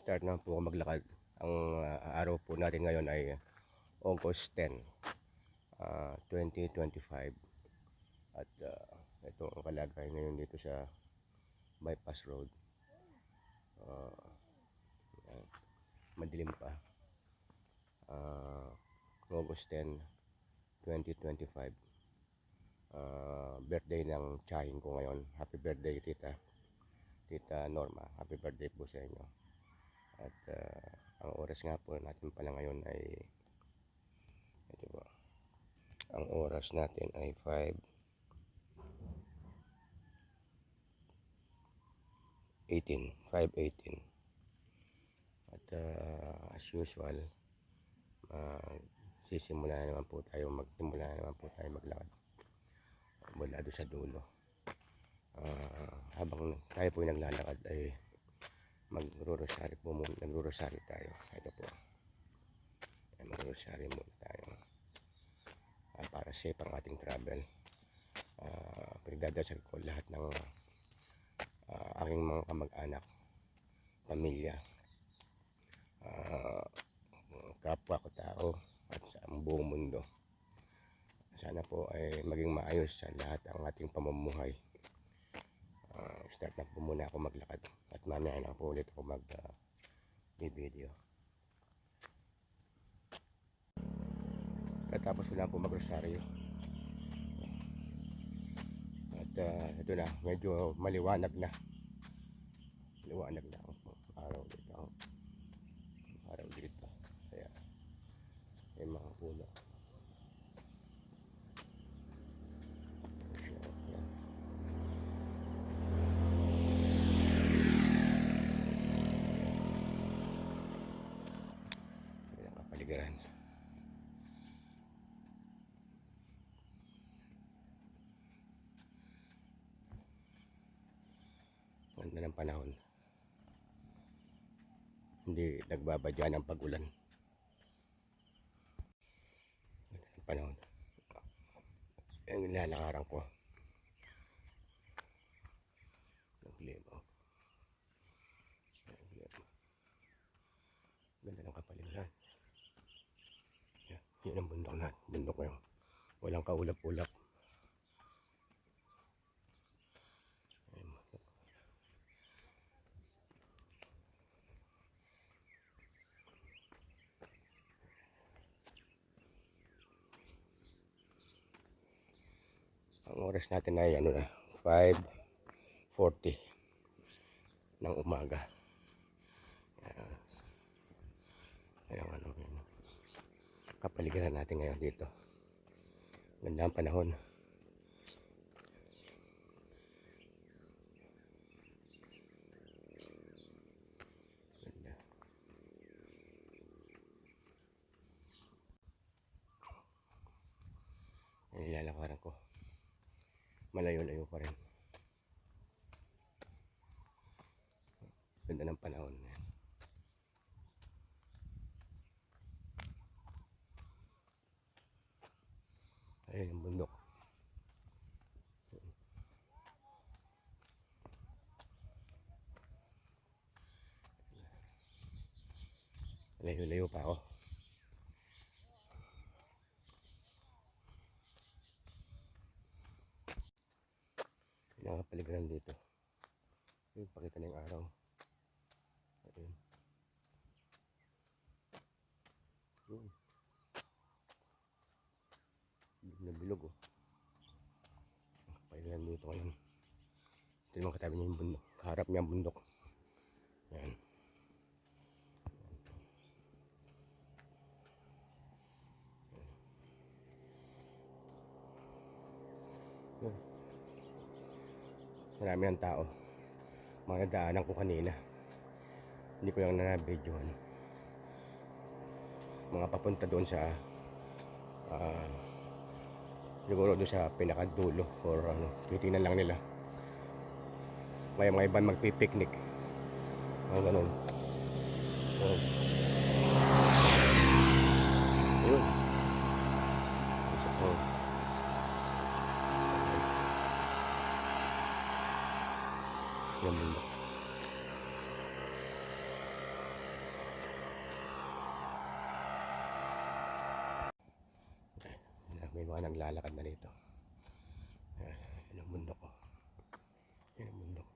Start na po ako maglakad. Ang araw po natin ngayon ay August 10, 2025. At ito ang kalagayan ngayon dito sa bypass road. Madilim pa. August 10, 2025. Birthday ng tiyahin ko ngayon. Happy birthday, Tita Norma. Happy birthday po sa inyo. At ang oras nga po natin pala ngayon ay ito po. Ang oras natin ay 5:18. At as usual, magsimula na naman po tayo maglakad mula doon sa dulo. Habang tayo po naglalakad ay nagro-rosaryo tayo. Ito po, mag-rosaryo muna tayo para safe ang ating travel. Pinagdadasal ko lahat ng aking mga kamag-anak, pamilya, kapwa ko tao at sa buong mundo. Sana po ay maging maayos sa lahat ang ating pamumuhay. Start na po muna ako maglakad at mamaya na po ulit ako mag-video. Katapos ko na po mag-rosaryo. At ito na, medyo maliwanag na ang araw dito. Kaya may mga puno. Kapaligiran. Ganda ng panahon. Hindi nagbabadya ng pag-ulan. Ganda ng panahon. Ang nilalakaran ko. Naglimo. Ganda ng kapaligiran. Yan ang bundok na. Bundok ngayon. Walang kaulap-ulap. Ang oras natin ay 5:40 ng umaga. Ayan, kapaligiran natin ngayon dito. Ganda ang panahon. Ganda. Ang nilalakaran ko. Malayo-layo pa rin. Ganda ng panahon. Ayun yung bundok. Layo-layo pa ako. Nakapaligiran dito. Ayun, pakita na yung araw. Ayun. Bilog na bilog, oh. Nakapaligiran dito ngayon. Ito naman katabi niya yung bundok. Kaharap niya ang bundok. Ayan. Marami ang tao. Mga daanan ko kanina. Hindi ko lang na-videohan. Mga papunta doon sa siguro doon sa pinakadulo or titingnan lang nila. May mga ibang magpipiknik. Mga ganun. Ayun. Yan bundok. may mga naglalakad na rito. Yan ang bundok ko. Yan ang bundok.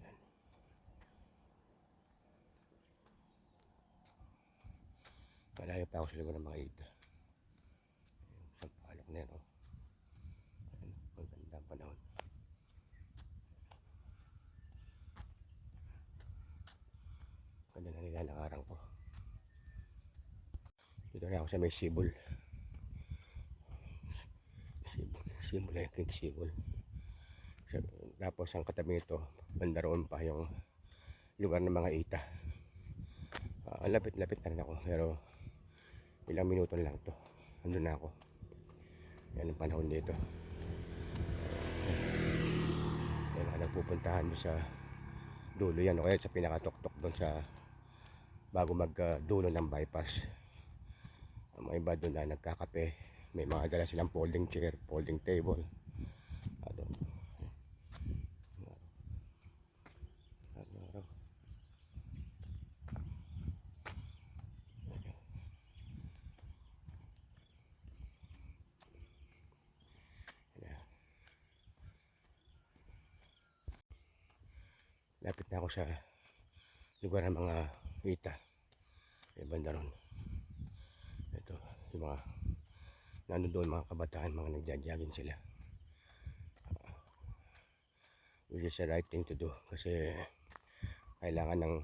Yan. Malayo pa ako sa lugar ng mga ita. Isang palok na yan, oh. Ayan, maganda ang panahon. Ganda na nilalakaran ko. Dito na ako sa may sibol. Sibol ay king sibol. Tapos ang katabi nito, banda roon pa yung lugar ng mga ita. Lapit-lapit na rin ako, pero ilang minuto lang to. Andun na ako. Yan ang panahon dito. Yan ang nagpupuntahan doon sa dulo yan, o kaya sa pinakatuktok doon sa bago magdulo ng bypass. Ang mga iba doon na nagkakape, may mga dala silang folding chair, folding table. Lapit na ako sa lugar ng mga ita. May banda ron. Ito, yung mga nandun doon, mga kabataan, mga nagja-jogging sila. Which is the right thing to do kasi kailangan ng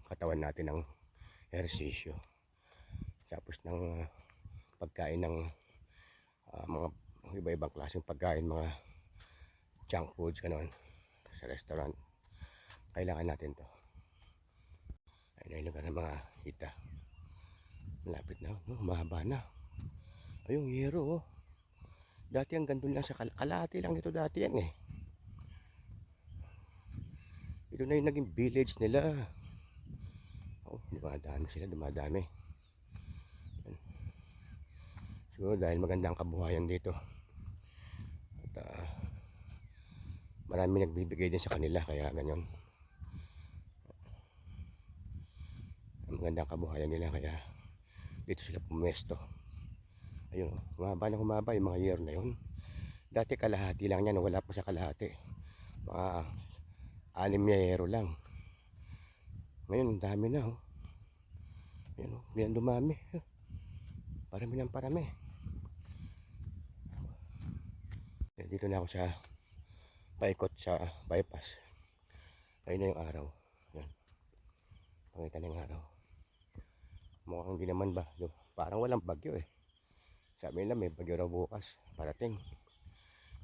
katawan natin ng ehersisyo. Tapos ng pagkain ng mga iba-ibang klaseng pagkain, mga junk foods, gano'n, sa restaurant. Kailangan natin to. Ayun yung lugar ng mga ita. Malapit na, no? Mahaba na. Ayun, yero, oh. Dati ang gandun lang sa kalahati lang ito dati yan, eh. Ito na yung naging village nila. Oh, dumadami sila, dumadami. Siguro dahil maganda ang kabuhayan dito. At marami nagbibigay din sa kanila, kaya ganyan. Magandang kabuhayan nila, kaya dito sila pumesto. Ayun, humaba na humaba yung mga year na yun. Dati kalahati lang yan, wala pa sa kalahati, mga 6 yero lang. Ngayon dami na, oh. Ayun, oh, bilang dumami, parami ng parami. Dito na ako sa paikot sa bypass. Ayun na yung araw. Yan, pakita na yung araw. Mukhang hindi naman ba, parang walang bagyo, eh. Sabi nila may bagyo raw bukas parating,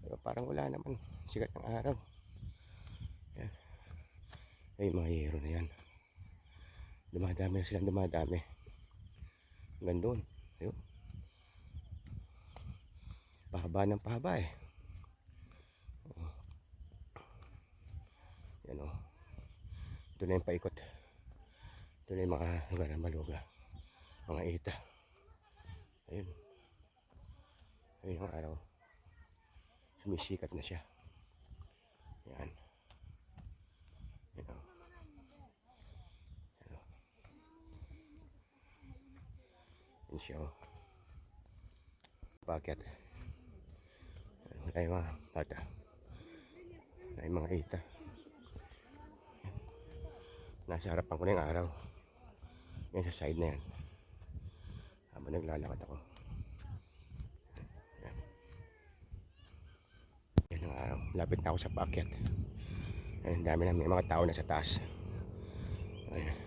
pero parang wala naman, sikat ng araw. Yan. Ay, mga hero na yan, dumadami na silang dumadami hanggang doon. Ayun, pahaba ng pahaba, eh. Yan, oh. Ito na yung paikot. Ito na yung mga lugar ng maluga, mga ita. Ayun, ayun yung araw, sumisikat na siya. Yan. Yan, oh. Yan, oh. Yan siya, oh. Paket. Wala yung mga bata, wala yung mga ita. Nasa harapan ko na yung araw. Yan sa side na yan, habang naglalakad ako. Yan, yan ang araw. Lapit na ako sa paket. Ayun, dami na, may mga tao na sa taas. Ayan,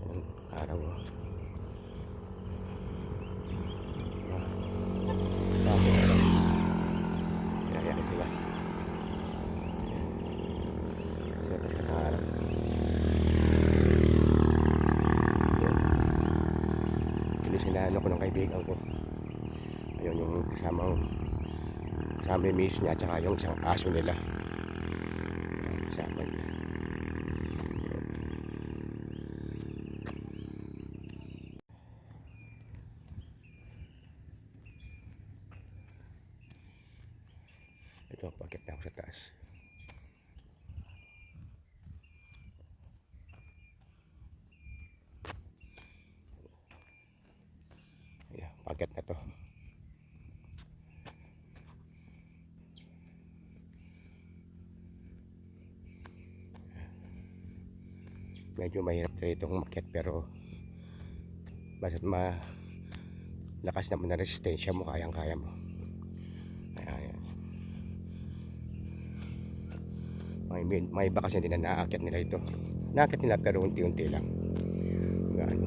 yan ang araw, oh. Bakit araw? Kaya sila. Sarap sa araw. Sinaano ko ng kaibigan ko. Ayun yung kasama yung miss niya at saka yung isang aso nila. Kasama niya. Ito, pakit na ako sa taas. Ayan, Paakyat na to. Medyo mahirap tayo itong umakyat, pero basta't lakas naman na resistensya mo, kayang-kaya mo. Ayan. May iba kasi hindi na naakyat nila ito. Naakyat nila pero unti-unti lang. Ayan.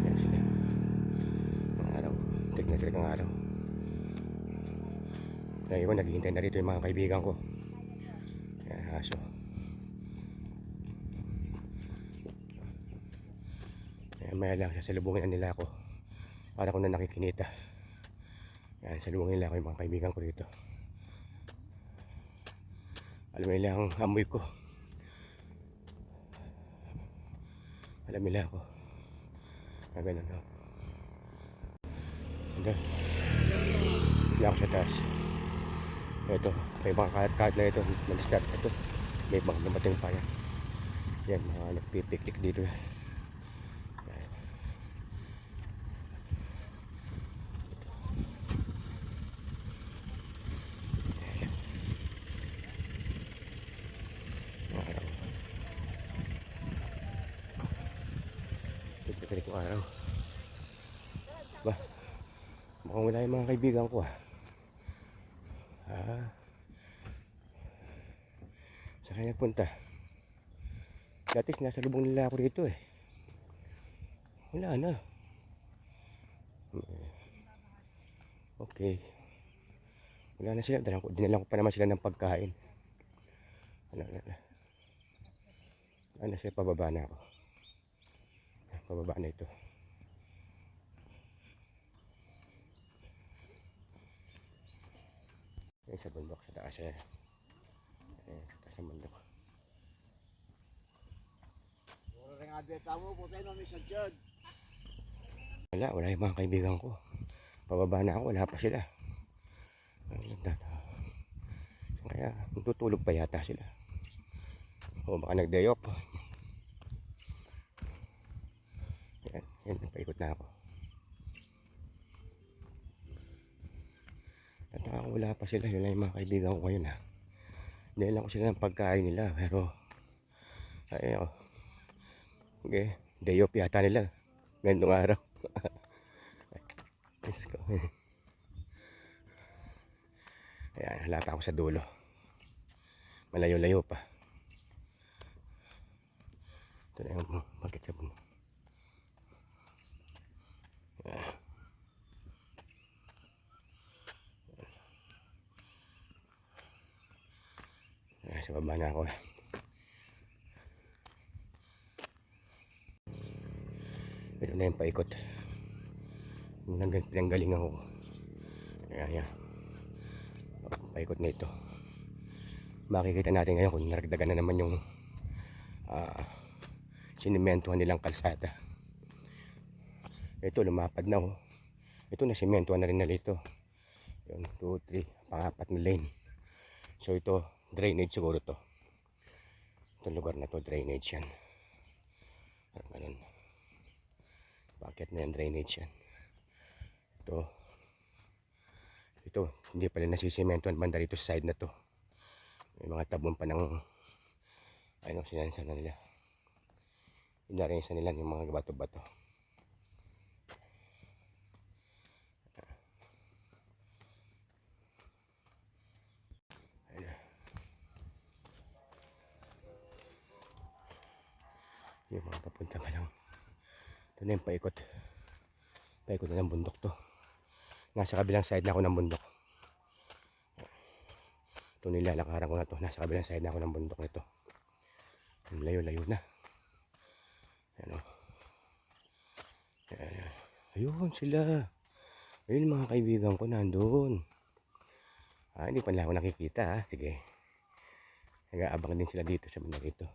Ayan sila. Ang araw. Tignan sila ang araw. Ngayon, naghihintay na rito yung mga kaibigan ko. Ayan, aso. Ayan, maya lang, sasalubungin nila ako. Para ko na nakikinita. Ayan, salubungin nila ako yung mga kaibigan ko dito. Alam nila ang amoy ko. Alam nila ako. Ganun, no? Hindi ako sa taas. Ito, may mga kalat-kalat na ito. Nag-start ito. May ibang dumating pa yan. Yan, mga nagpipiktik dito. Tignan ko araw. Ba, mukhang wala yung mga kaibigan ko, saan kayo nagpunta? Dati sinasalubong nila ako rito eh. Wala na. Okay. Wala na sila. Dinalan ko pa naman sila ng pagkain. Wala na sila, pababa na ako. Pababa na ito. Ayan sa bundok, sa taas eh. Ayan, sa taas ng bundok. Wala yung mga kaibigan ko. Pababa na ako, wala pa sila. Kaya tutulog pa yata sila. O baka nag-day off. Yan, paikot na ako. At wala pa sila, yun lang yung mga kaibigan ko ngayon Dahil ako sila ng pagkain nila, pero ayun, okay, day off yata nila ngayong araw. Let's go. Ayan, hala pa ako sa dulo. Malayo-layo pa. Ito na yung bakit sa buno. Sa baba na ako. Pero na yung paikot. Pinanggalingan ko. Ayan. Paikot na ito. Makikita natin ngayon kung naragdagan na naman yung sinimentohan nilang kalsada. Ito lumapad na Ito na simentohan na rin na dito. Yun, 2, 3, pang-apat na lane. So ito, drainage siguro to. Itong lugar na to, drainage yan. Ganun. Bakit na yan, drainage yan. Ito, hindi pala nasisimentohan banda rito sa side na to. May mga tabon pa ng sinansa na nila. Inarinsa nila yung mga bato-bato. Yung mga papunta pa lang. Ito na yung paikot. Paikot na ng bundok to. Nasa kabilang side na ako ng bundok. Ito nilalakaran ko na to. Nasa kabilang side na ako ng bundok nito. Layo-layo na. Ayan o. Ayun sila. Ayun mga kaibigan ko nandun. Hindi pa nila ako nakikita Sige. Nag-aabang din sila dito sa banda dito.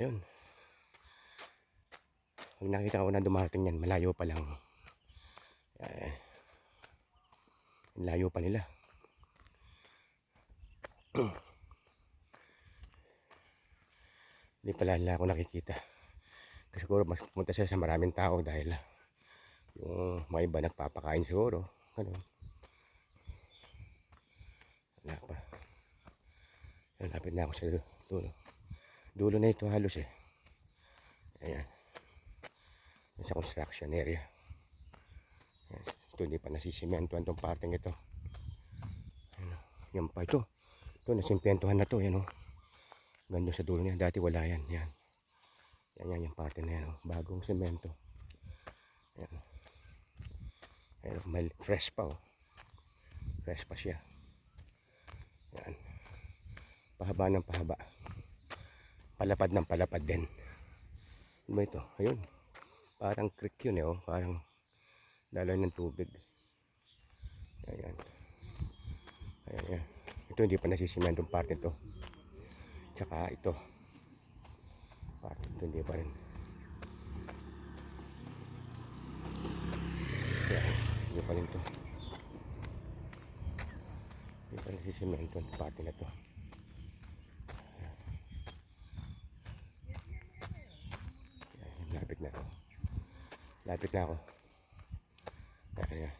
Ayun. Pag nakita ko na dumarating yan, malayo pa lang. Layo pa nila. Hindi pala nila ako nakikita. siguro mas pumunta siya sa maraming tao dahil yung mga iba nagpapakain siguro. Ano? Wala pa. Lapit na ako sa dulo. Dulo na ito halos eh. Ayan. Sa construction area. Ayan. Ito hindi pa nasisimento itong parting ito. Ayan. Yan pa ito. Ito nasimpentohan na to. Yan o. Ganda sa dulo niya. Dati wala yan. Yan. Yan yung parte na yan o. Bagong semento. Ayan. Ayan. Fresh pa o. Fresh pa siya. Yan. Pahaba ng pahaba. Palapad ng palapad din. Ano ba ito? Ayun. Parang creek yun eh. Oh. Parang daloy ng tubig. Ayan. Ayan. Ito hindi pa nasisimentong parte ito. Tsaka ito. Parte ito hindi pa rin. Ayan. Hindi pa rin ito. Hindi pa nasisimentong parte na ito. Lapit na ako. Lapit na ako. Ayan.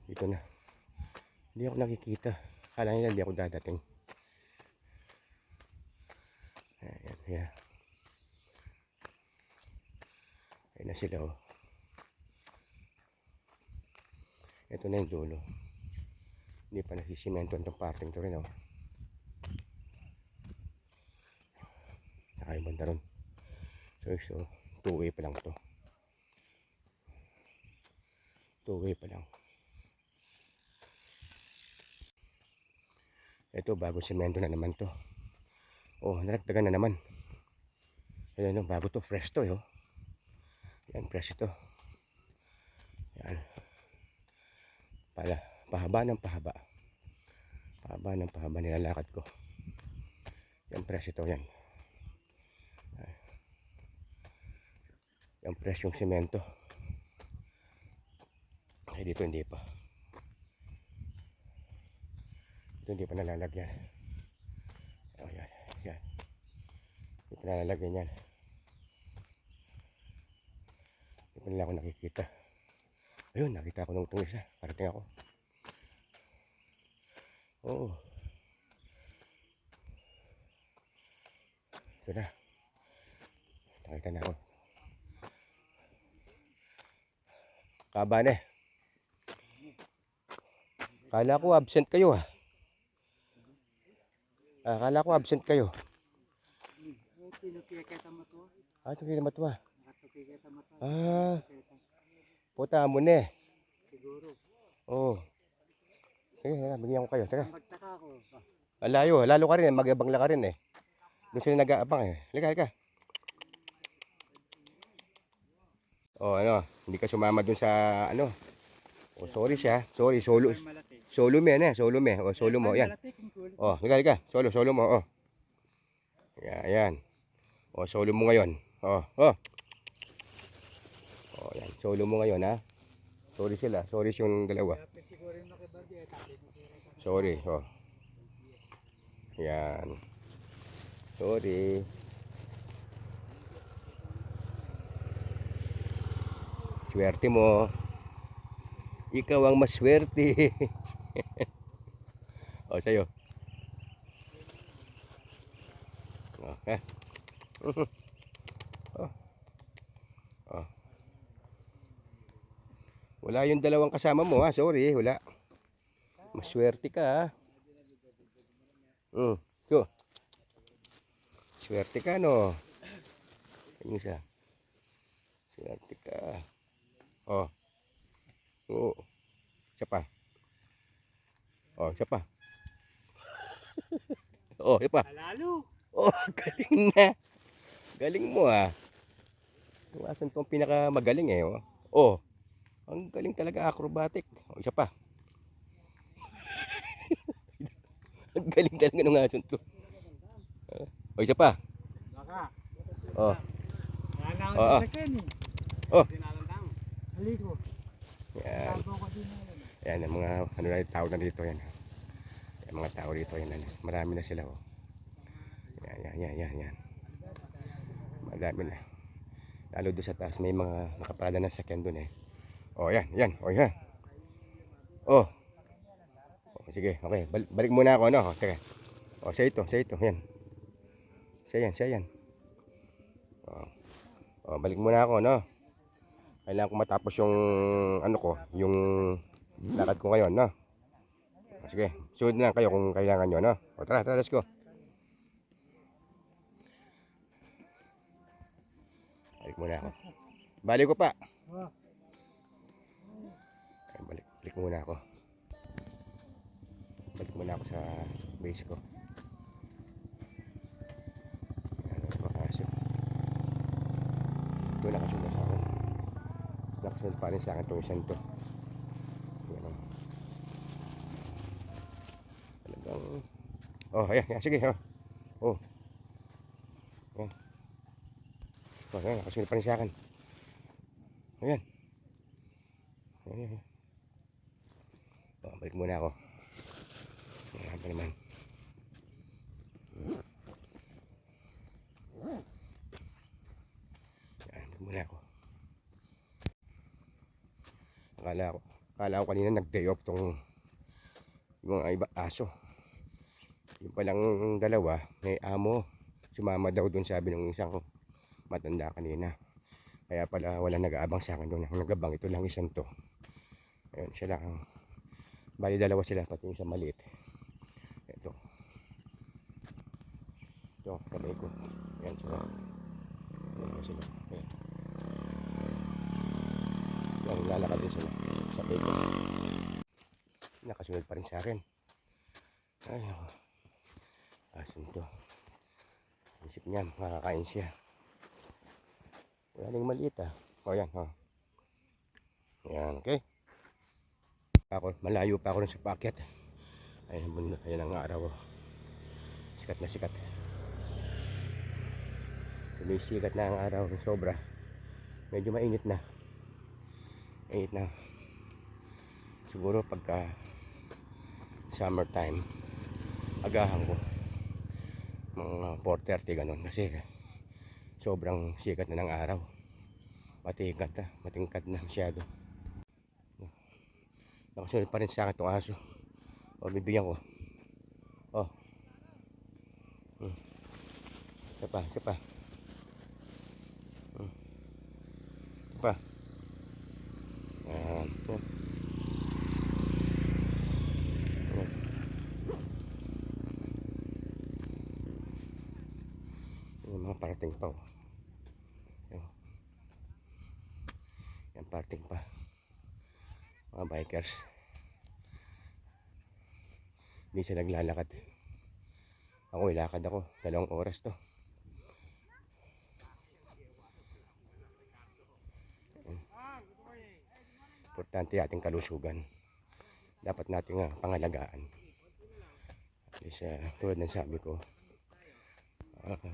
Dito na. Hindi ako nakikita. Akala nila hindi ako dadating. Ayan. Ayan. Ayan na sila oh. Ito na yung dulo. Hindi pa nasisimento itong parting to rin oh. Saka yung banda ron. So, two-way pa lang to. Two-way pa lang. Ito, bagong semento na naman to. Oh, naragdagan na naman. Ayan, no, bago to. Fresh to, yo. Yan, fresh ito. Yan. Pahaba ng pahaba. Pahaba ng pahaba nilalakad ko. Yan, fresh ito, yan. Yan, fresh yung semento. Ay, dito hindi pa. Dito hindi pa nalalagyan. Oh, yan. Yan. Hindi pa nalalagyan yan. Hindi pa nila ako nakikita. Ayun, nakita ko nung itong isa. Parating ako. Oo. Ito na. Nakita na ako. Kaban eh. Kala ko absent kayo ah. Kala ko absent kayo. Ito kaya matwa. Puta mo na eh. Siguro. Oo. Sige, bigyan ko kayo. Teka. Magtaka ako. Alayo, lalo ka rin eh. Mag-abang ka rin eh. Doon sila nag-aabang eh. Halika. Oh, ano, hindi ka sumama dun sa ano. Oh, sorry siya. Sorry, solo. Solo mo yan eh. Solo mo. Oh, solo mo. Yan. Oh, halika. Solo mo. Oh. Yan. Oh, solo mo ngayon. Oh. Oh, yan. Solo mo ngayon ha. Sorry sila. Sorry yung dalawa. Sorry. Oh. Yan. Sorry. Swerte mo. Ikaw ang maswerte. O, sa'yo. Okay. Oh. Wala yung dalawang kasama mo ha. Sorry, wala. Maswerte ka ha. Go. Swerte ka no. Yung isa. Swerte ka. Oh. Oo. Isa pa. Oh, isa pa. Oh, isa pa. Lalo. Oh, galing na. Galing mo ah. Yung asan tong pinakamagaling eh. Oh. Ang galing talaga acrobatic. Oh, isa pa. Ang galing talaga ng asan to. Oh, isa pa. Baka. Oh. Nanangon sa akin eh. Oh. Haliko. Yan. Yan ang mga ano na tao na dito yan. Yung mga tao dito yan. Marami na sila oh. Yan. Madami na. Lalo doon sa taas, may mga nakaparada na sakyan doon eh. Oh, yan, yan. Oh, yan. Oh. Oh, sige, okay. Balik muna ako, ano? Teka. Oh, sa ito. Yan. Siya yan. Oh. Oh, balik muna ako, no? Kailangan ko matapos yung, ano ko, yung lakad ko ngayon, no? Oh, sige, sunod na lang kayo kung kailangan nyo, no? O, tara, let's go. Balik muna ako. Balik ko pa. Oh, Ay, balik muna ako. Balik muna ako sa base ko. Ayan, makaso. Ito nakasunod sa akin. Nakasunod pa rin sa akin itong isang to. Ayan o. Talagang... Oh, ayan, sige. Oh. Ayan. Oh, ayan, nakasunod pa rin sa akin. Ayan. Ayan. Oh, balik muna ako. Ayan pa naman. Ayan, balik muna ako. Akala ko kanina nag-day off tong yung iba aso. Yung palang dalawa, may amo. Sumama daw doon, sabi ng isang matanda kanina. Kaya pala wala nag-aabang sa akin doon. Ang nagabang ito lang isang to. Ayun, siya lang. Bali dalawa sila, pati yung isang maliit. Ito. Ito, kamay ko. Ayan sila. Ayan sila. Ayan. Ayan, lalakad din sila. Sa ko. Nakasunod pa rin sa akin. Ay, ako. Asan to? Isip niya, makakain siya. Wala nang maliit ah. O yan, o. Yan, okay. Malayo pa ako rin sa packet. Ayan ang araw. Sikat na sikat. Sumisikat na ang araw ng sobra. Medyo mainit na. Mainit na. Siguro pagka summertime, agahan ko. Mga 4:30 ganun. Kasi sobrang sikat na ng araw. Matingkad na masyado. Nakasunod pa rin sa akin itong aso. O, bibigyan ko. O. Isa pa. Isa pa. Ayan. Yung mga parating pa. Yan, parating pa. Mga bikers. Hindi sila naglalakad. Ako, ilakad ako. 2 oras to. Importante ating kalusugan. Dapat nating pangalagaan. At least, tulad ng sabi ko,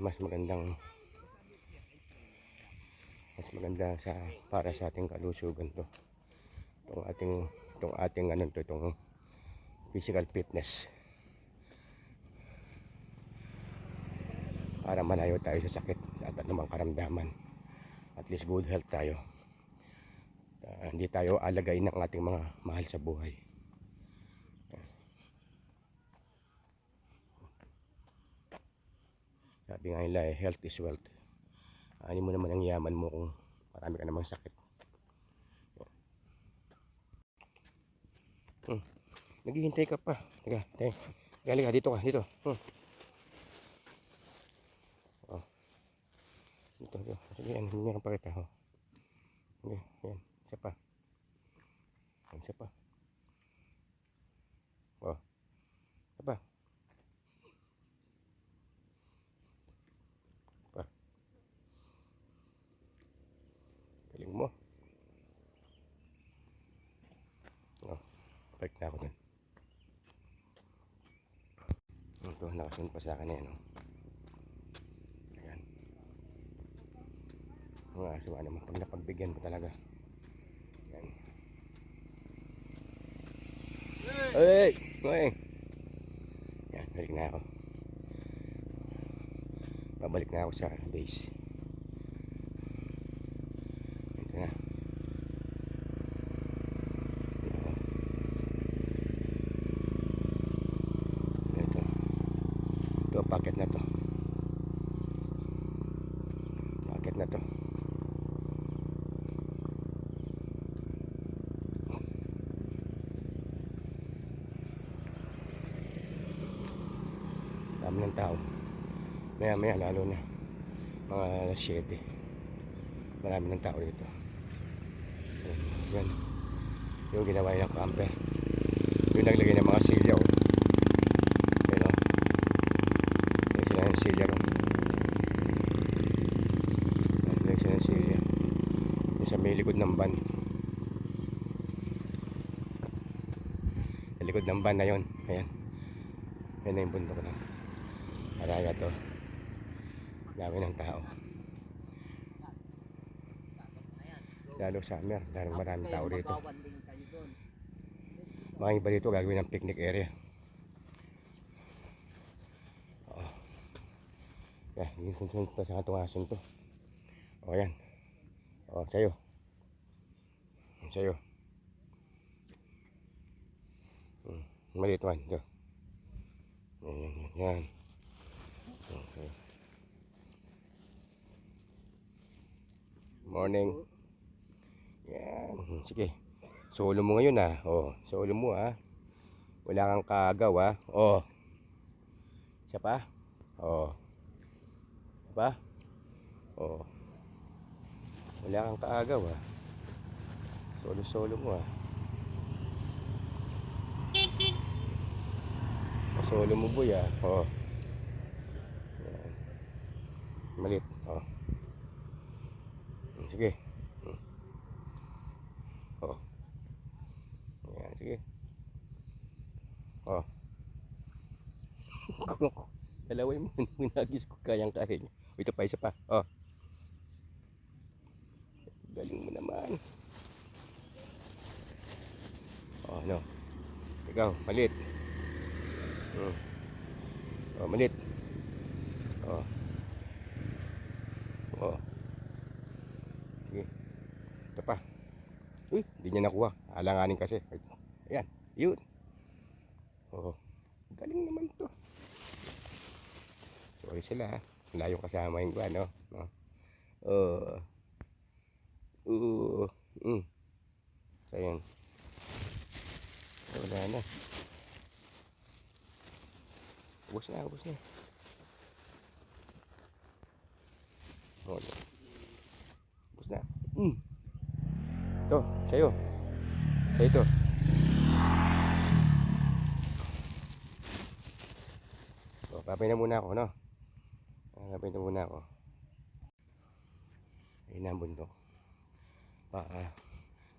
mas maganda para sa ating kalusugan to. Itong physical fitness. Para malayo tayo sa sakit at anumang karamdaman. At least good health tayo. Hindi tayo alagayin ng ating mga mahal sa buhay. Sabi nga nila, health is wealth. Ano mo naman ang yaman mo kung marami ka namang sakit. Naghihintay ka pa. Teka, dito ka, dito. Oh. Dito. Sige, hindi ka pa kita. Okay, yan. Isa pa. Isa pa. Oh. Isa pa. Galing mo. Oh, balik na ako dun. Ito, nakasunod pa sa akin yan. Ayan. Mga asuwa naman. Pag napagbigyan mo talaga. Ayan. Hey! Hey! Ayan, balik na ako. Pabalik na ako sa base. packet na to. Packet na to. Dami ng tao. Maya lalo na mga alas 7. Marami ng tao dito. Yan. Yung ginawa ng camper. Yung naglagay ng mga silya. Yan o. Yan sila ng silya. Naglagay sila ng silya. Yung sa may likod ng van. Sa likod ng van na yun. Ayan. Yan na yung bundok na. Araya to. Dami ng tao. Lalo summer, dahil maraming tao dito. Mga iba dito gagawin ng picnic area. Yan, yung pa sa tungason to. Yan. Sa'yo. Sa'yo. Maliit man. Ito. Yan. Okay. Morning. Yan. Sige. Solo mo ngayon solo mo Wala kang kaagaw Isa pa? Isa pa? Wala kang kaagaw Solo mo Solo mo boy Yan. Malit. Sige. Yan, sige. Dalaway mo. Minagis ko kayang-kaya niya. Ito pa, isa pa. Galing mo naman. No. Ikaw, malit. Malit. Sige. Ito pa. Uy, hindi niya nakuha. Alanganin kasi. Ayan, yun. Galing naman to. Sorry sila Layong kasama yung guwan, Ayan. Wala na. Ubus na. Ubus na. Ito, sa'yo. Sa'yo ito. Papay na muna ako, Papay na muna ako. Ayun na ang bundok.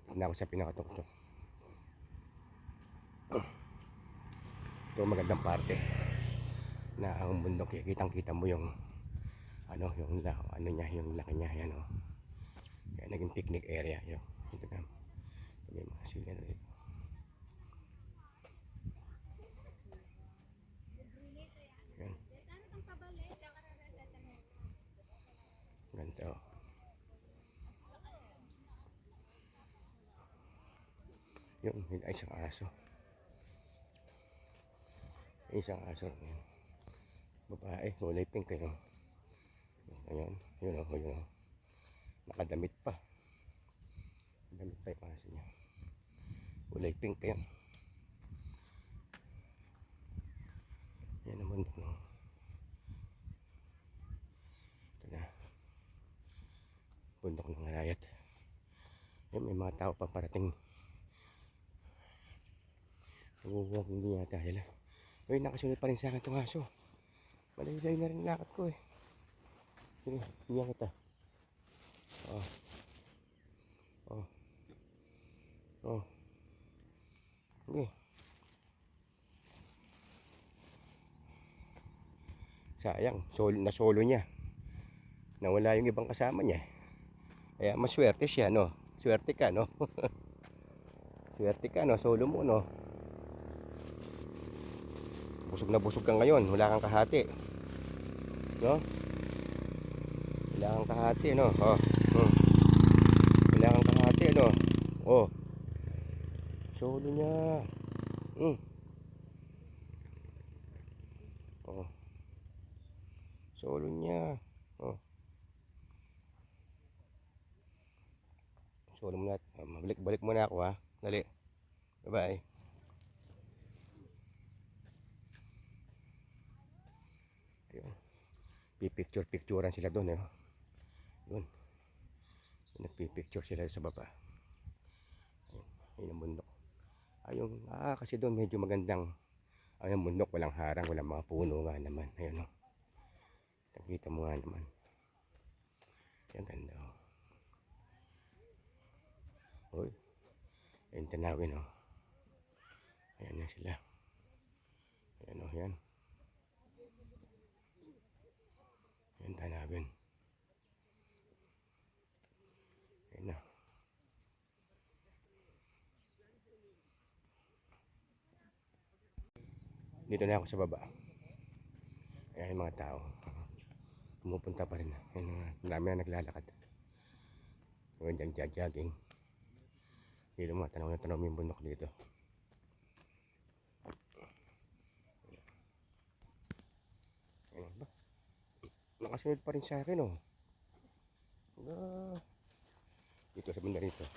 Tignan ako sa pinakatuktok. Ito magandang parte na ang bundok. Kitang-kita mo yung yung laki niya, yan Kaya naging picnic area yun. Ito na. May mga sila na dito. Yan. Ganito. Yun, isang aso. Isang aso. Yan. Babae, kulay pink kayo. Ayan, yun nakadamit pa. Damit pa yung aso niya. Kulay pink yan. Yan naman ito na. Bundok ng Arayat. Yan, may mga tao pa parating. Nag-walk hindi yata sila. Uy, nakasunod pa rin sa akin itong aso. Malaylay na rin lakad ko Sige, bigyan kita. Sige. Sayang, solo niya. Nawala yung ibang kasama niya. Kaya maswerte siya, Swerte ka, Swerte ka, solo mo, Busog na busog ka ngayon, wala kang kahati. Wala kang kahati, Wala kang kahati, Solo niya. Solo niya. Oh. Solo muna. Balik muna ako ha. Dali. Bye-bye. Ayun. Pipicture-picturean sila doon eh. Doon. Nagpipicture sila sa baba. Ayun ang bundok. Ayun, kasi doon medyo magandang ayun bundok, walang harang, walang mga puno nga naman. Ayun oh. Nakita mo nga naman. Ang ganda oh. Uy. Ayun tanawin oh. Ayan na sila. Ayan oh, yan. Ayan tanawin. Ayan na. Dito na ako sa baba. Ayan yung mga tao. Pumupunta pa rin. Ayan, marami na naglalakad. Ayan, jogging. Dito mga tanaw na tanaw yung bundok dito. Ayan ba? Nakasunod pa rin sa akin oh. Dito sa banda rito.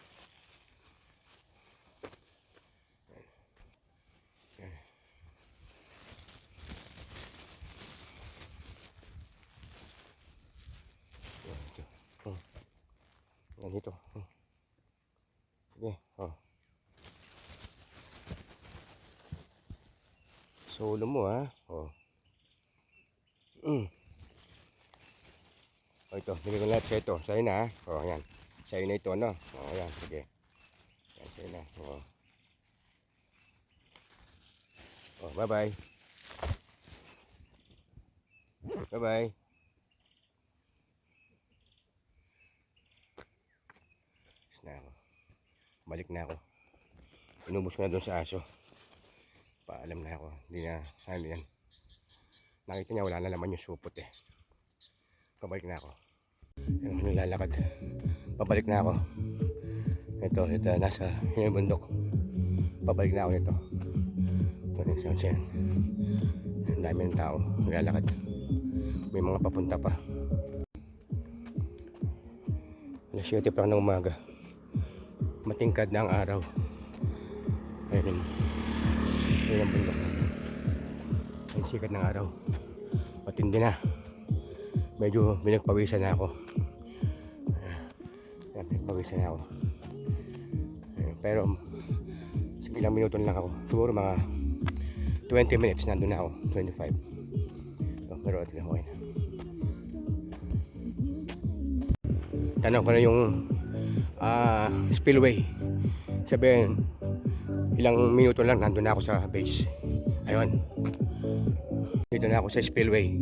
Yan dito. Sige, oh. Solo mo ha. Oh. Oh, ito, bigay ko lahat sa ito. Sa'yo na ha. Oh, yan. Sa'yo na ito, no? Oh, yan, sige. Yan, sa'yo na. Oh. Oh, bye-bye. Bye-bye. Na ako. Balik na ako. Inubos ko na doon sa aso. Paalam na ako. Hindi na, ano yan. Nakita niya wala na naman yung supot eh. Pabalik na ako. Yung nilalakad. Pabalik na ako. Ito, nasa yung bundok. Pabalik na ako nito. Ang dami ng tao. Nilalakad. May mga papunta pa. Alas 7 pa ng umaga. Matingkad na ang araw. Ayun. Ayun ang bundok. Ang sikat ng araw. Matindi na. Medyo binagpawisan na ako. Binagpawisan na ako. Pero ilang minuto lang ako. Siguro mga 20 minutes nandun na ako. 25. So, pero at least okay na. Tanong ko na yung spillway. Sabihin ilang minuto lang nandun na ako sa base. Ayun. Dito na ako sa spillway.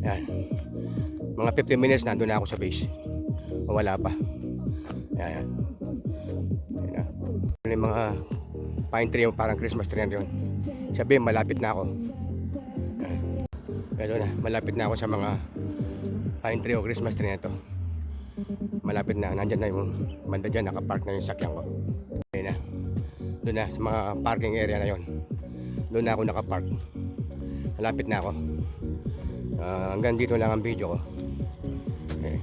Yan. Mga 15 minutes nandun na ako sa base. Wala pa. Yan. Yan na. Yung mga pine tree, parang Christmas tree yun. Sabihin malapit na ako. Yan. Pero na, malapit na ako sa mga pine tree o Christmas tree na ito. Malapit na, nandyan na yung banda dyan, nakapark na yung sakyan ko. Ayun na, doon na, sa mga parking area na yon. Doon na ako nakapark. Malapit na ako. Hanggang dito lang ang video ko. Okay.